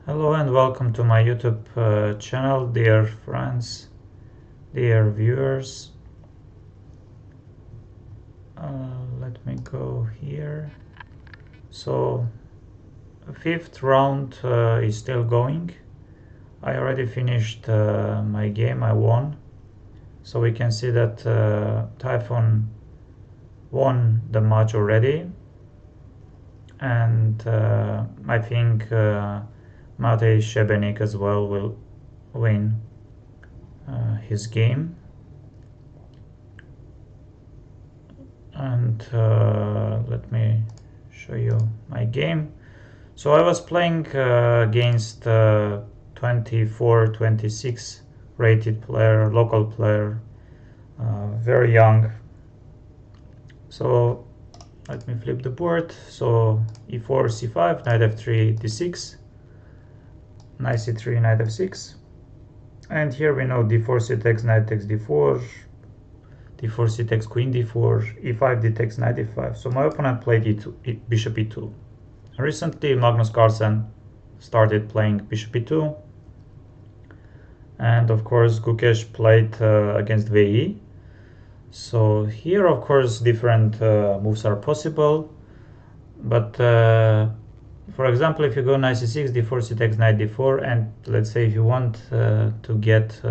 Hello and welcome to my YouTube channel, dear friends, dear viewers. Let me go here. So, fifth round is still going. I already finished my game, I won. So we can see that Tajfun won the match already. And I think Matej Šebenik as well will win his game. And let me show you my game. So I was playing against 24-26 rated player, local player, very young. So let me flip the board. So e4, c5, knight f3, d6, knight c3, knight f6. And here we know d4, c takes, knight takes d4, d4, c takes, queen d4, e5, d takes, knight e5. So my opponent played e2, bishop e2. Recently, Magnus Carlsen started playing bishop e2. And of course, Gukesh played against VE. So here, of course, different moves are possible. But for example, if you go knight c6, d4, c takes, knight d4, and let's say if you want to get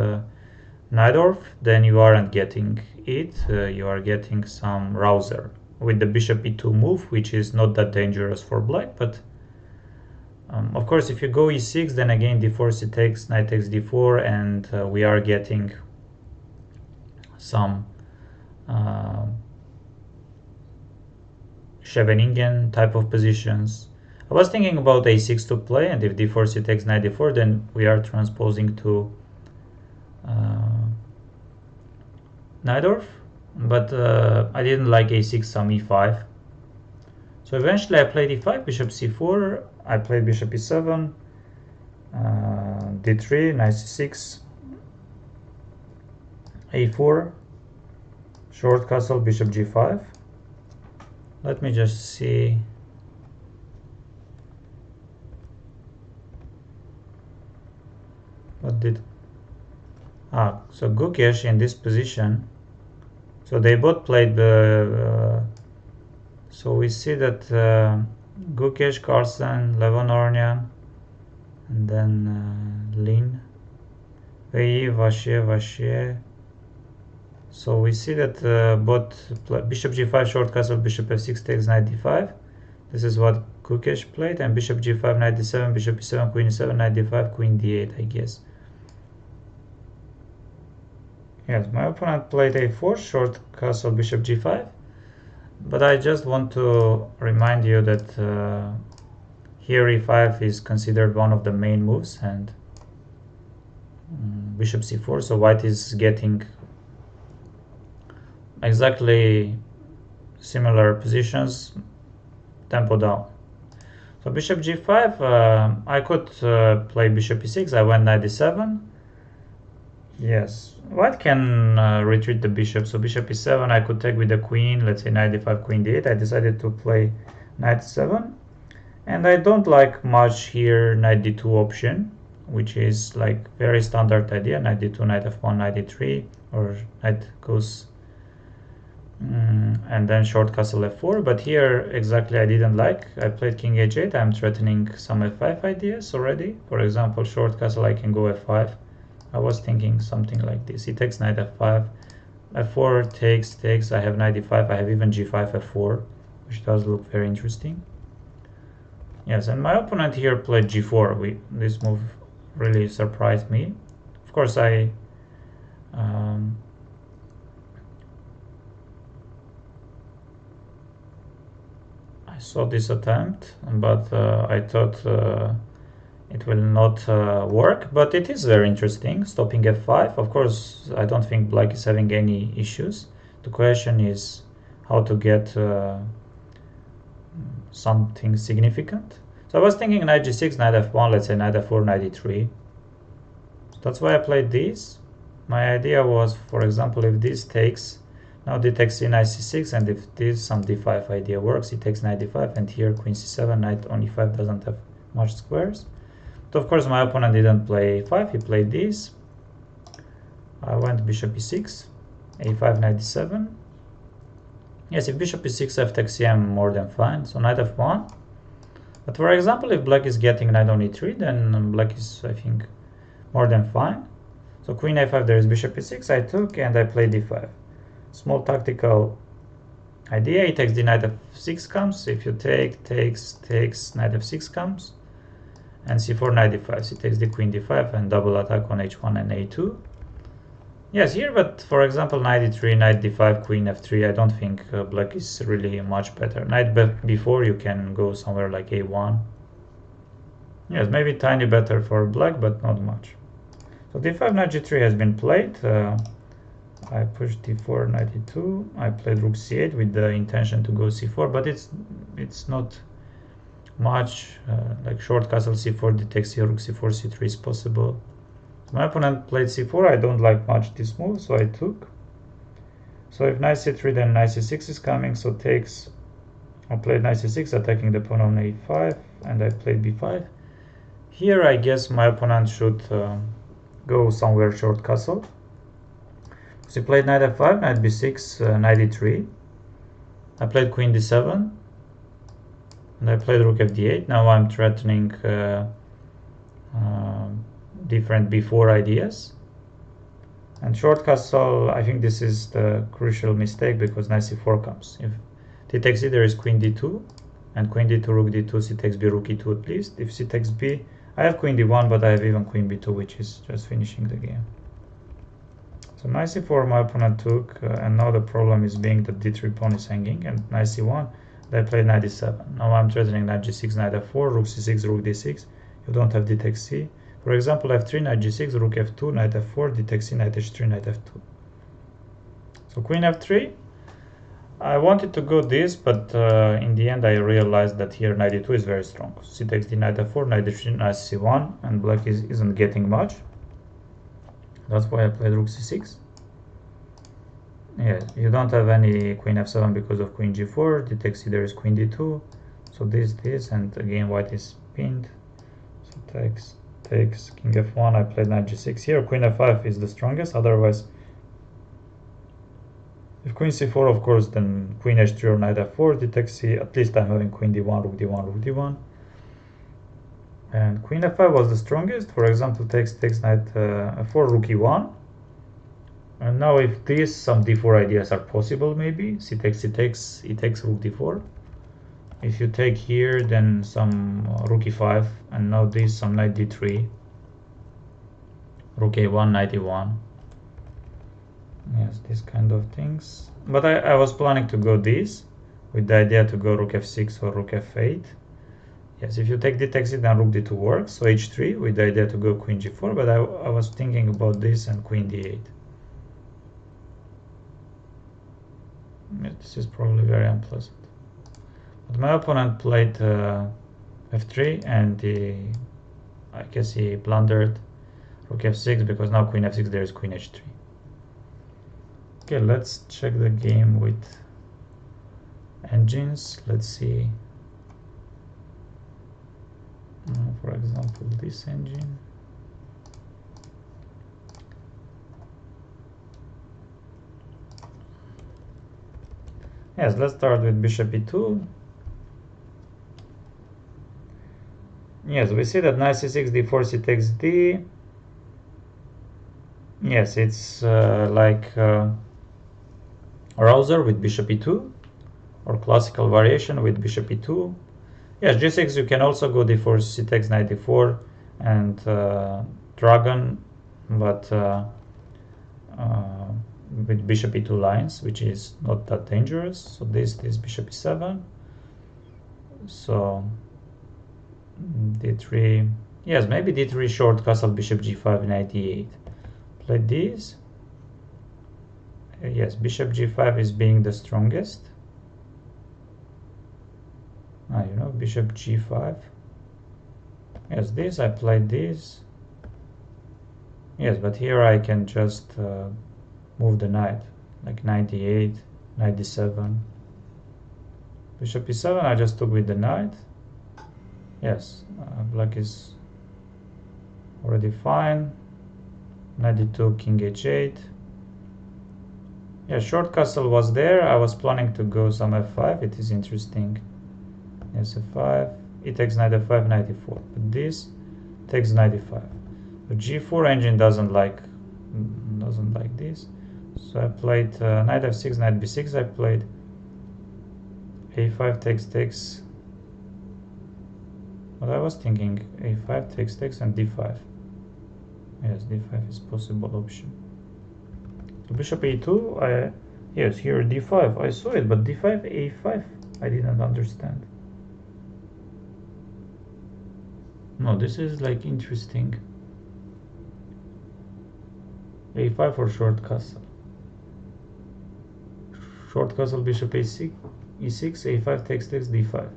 Najdorf, then you aren't getting it, you are getting some rouser with the bishop e2 move, which is not that dangerous for black. But of course, if you go e6, then again d4, c takes, knight takes d4, and we are getting some Scheveningen type of positions. I was thinking about a6 to play, and if d4, c takes, knight d4, then we are transposing to Najdorf, but I didn't like a6, some e5. So eventually I played e5, bishop c4, I played bishop e7, d3, knight c6, a4, short castle, bishop g5. Let me just see. What did... so Gukesh in this position. So they both played the... so we see that Gukesh, Carlsen, Levon Ornian, and then Lin, Vei, Vachier. So we see that both bishop g5, short castle, bishop f6 takes, knight d5. This is what Gukesh played, and bishop g5, knight d7, bishop e7, queen e7, knight d5, queen d8, I guess. Yes, my opponent played a4, short castle, bishop g5. But I just want to remind you that here e5 is considered one of the main moves, and bishop c4, so white is getting exactly similar positions, tempo down. So bishop g5, I could play bishop e6, I went knight d7. Yes, white can retreat the bishop, so bishop e7 I could take with the queen, let's say knight d5, queen d8. I decided to play knight d7, and I don't like much here knight d2 option, which is like very standard idea, knight d2, knight f1, knight d3, or knight goes and then short castle f4. But here exactly I didn't like. I played king h8, I'm threatening some f5 ideas already. For example, short castle I can go f5. I was thinking something like this. He takes knight f5, f4 takes, I have knight d5, I have even g5, f4, which does look very interesting. Yes, and my opponent here played g4. This move really surprised me. Of course, I saw this attempt, but I thought it will not work, but it is very interesting. Stopping f5. Of course, I don't think black is having any issues. The question is how to get something significant. So I was thinking knight g6, knight f1, let's say knight f4, knight e3. So that's why I played this. My idea was, for example, if this takes, now d takes c, knight c6, and if this some d5 idea works, he takes knight d5, and here queen c7, knight on e5 doesn't have much squares. So of course my opponent didn't play a5, he played this. I went bishop e6, a5, knight d7. Yes, if bishop e6, f takes c, I'm more than fine. So knight f1. But for example, if black is getting knight on e3, then black is, I think, more than fine. So queen a5, there is bishop e6, I took, and I played d5. Small tactical idea, he takes the knight f6 comes. If you takes, knight f6 comes. And c4, knight d5, he takes the queen d5 and double attack on h1 and a2. Yes, here, but for example, knight e3, knight d5, queen f3, I don't think black is really much better. Knight b4, you can go somewhere like a1. Yes, maybe tiny better for black, but not much. So d5, knight g3 has been played. I pushed d4, knight e2. I played rook c8 with the intention to go c4, but it's not much. Like short castle c4, d takes c, rook c4, c3 is possible. My opponent played c4. I don't like much this move, so I took. So if knight c3, then knight c6 is coming, so takes. I played knight c6, attacking the pawn on a5, and I played b5. Here I guess my opponent should go somewhere short castle. So he played knight f5, knight b6, knight e3. I played queen d7, and I played rook fd8. Now I'm threatening different b4 ideas. And short castle, I think this is the crucial mistake, because knight c4 comes. If t takes c, there is queen d2, and queen d2, rook d2, c takes b, rook e2 at least. If c takes b, I have queen d1, but I have even queen b2, which is just finishing the game. So knight c4 my opponent took, and now the problem is being that d3 pawn is hanging, and knight c1, they played knight d7. Now I'm threatening knight g6, knight f4, rook c6, rook d6. You don't have d takes c. For example, f3, knight g6, rook f2, knight f4, d takes c, knight h3, knight f2. So queen f3. I wanted to go this, but in the end I realized that here knight e2 is very strong. C takes d, knight f4, knight h3, knight c1, and black isn't getting much. That's why I played rook c6. Yeah, you don't have any queen f7 because of queen g4. D takes c, there is queen d2. So this, and again white is pinned. So takes king f1. I played knight g6 here. Queen f5 is the strongest. Otherwise, if queen c4, of course, then queen h3 or knight f4. D takes c. At least I'm having queen d1, rook d1, rook d1. And queen f5 was the strongest. For example, takes knight f4, rook e1. And now if these some d4 ideas are possible, maybe c takes, e takes rook d4. If you take here, then some rook e5, and now this some knight d3, rook a1, knight e1. Yes, these kind of things. But I was planning to go this, with the idea to go rook f6 or rook f8. Yes, if you take d takes it, then rook d2 works. So h3 with the idea to go queen g4, but I was thinking about this and queen d8. This is probably very unpleasant. But my opponent played f3, and I guess he blundered rook f6, because now queen f6, there is queen h3. Okay, let's check the game with engines. Let's see. For example, this engine. Yes, let's start with bishop e2. Yes, we see that knight c6, d4, c takes d. Yes, it's like Rouser with bishop e2, or classical variation with bishop e2. Yes, g6, you can also go d4, c takes, knight d4, and dragon, but with bishop e2 lines, which is not that dangerous. So this bishop e7. So d3, yes, maybe d3 short castle, bishop g5, knight e8. Play this. Yes, bishop g5 is being the strongest. Bishop g5. Yes, this, I played this. Yes, but here I can just move the knight, like knight d8, knight d7. Bishop e7, I just took with the knight. Yes, black is already fine. Knight d2, king h8. Yeah, short castle was there. I was planning to go some f5. It is interesting. Yes, f5. It takes knight f5, knight e4. But this takes knight e5. The g4 engine doesn't like this. So I played knight f6, knight b6. I played a5 takes. But I was thinking a5 takes and d5. Yes, d5 is possible option. Bishop e2, yes, here d5, I saw it, but d5, a5, I didn't understand. No, this is like interesting. a5 for short castle. Short castle, bishop e6, a5 takes d5.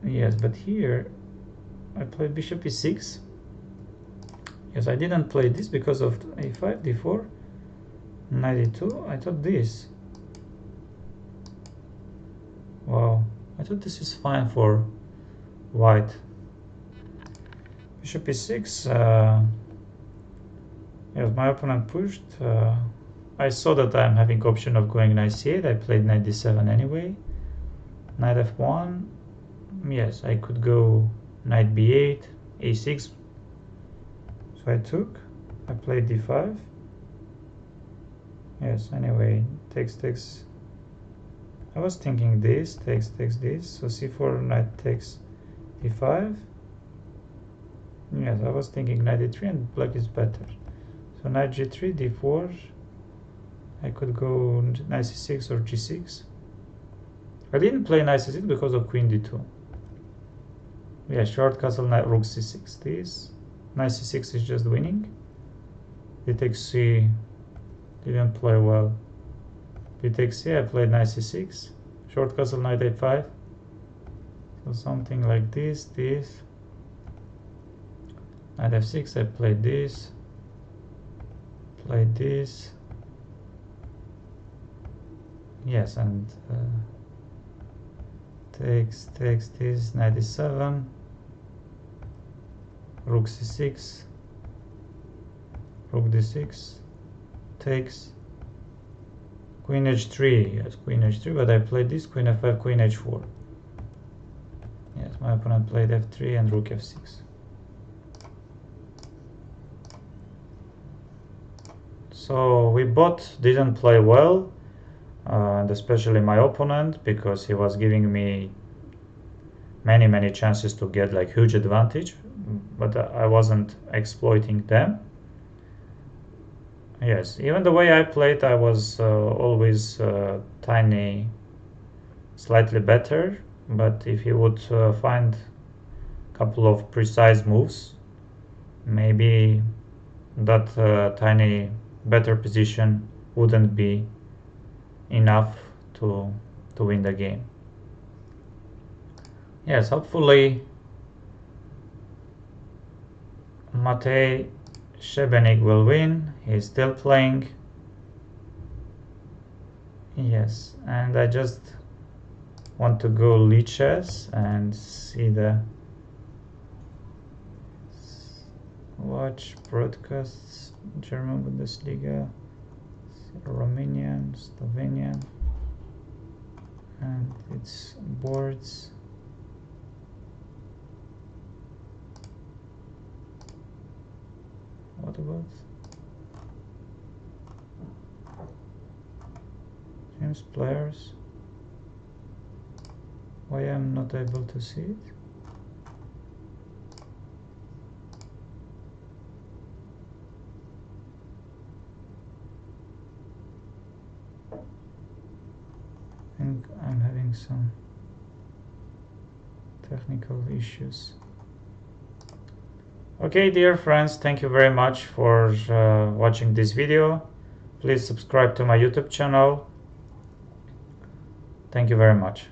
Yes, but here I played bishop e6. Yes, I didn't play this because of a5, d4, knight e2. I thought this. Wow, I thought this is fine for white. Bishop e6. Yes, my opponent pushed. I saw that I'm having option of going knight c8. I played knight d7 anyway. Knight f1. Yes, I could go knight b8, a6. So I took. I played d5. Yes, anyway, takes. I was thinking this, takes this. So c4, knight takes d5. Yes, I was thinking knight d3 and black is better. So knight g3, d4. I could go knight c6 or g6. I didn't play knight c6 because of queen d2. Yeah, short castle, knight rook c6. This knight c6 is just winning. D takes c, didn't play well. B takes c, I played knight c6. Short castle, knight a5. So something like this. Knight f6, I played this. Played this. Yes, and takes this, knight e7. Rook c6, rook d6, takes, queen h3, yes, queen h3, but I played this, queen f5, queen h4. Yes, my opponent played f3 and rook f6. So we both didn't play well, and especially my opponent, because he was giving me many chances to get like huge advantage, but I wasn't exploiting them. Yes, even the way I played, I was always tiny, slightly better, but if he would find a couple of precise moves, maybe that tiny better position wouldn't be enough to win the game. Yes, hopefully Matej Šebenik will win. He's still playing. Yes, and I just want to go Lichess and see the watch broadcasts, German Bundesliga, Romanian, Slovenian, and it's boards. What about James players? Why I'm not able to see it? I think I'm having some technical issues. Okay, dear friends, thank you very much for watching this video. Please subscribe to my YouTube channel. Thank you very much.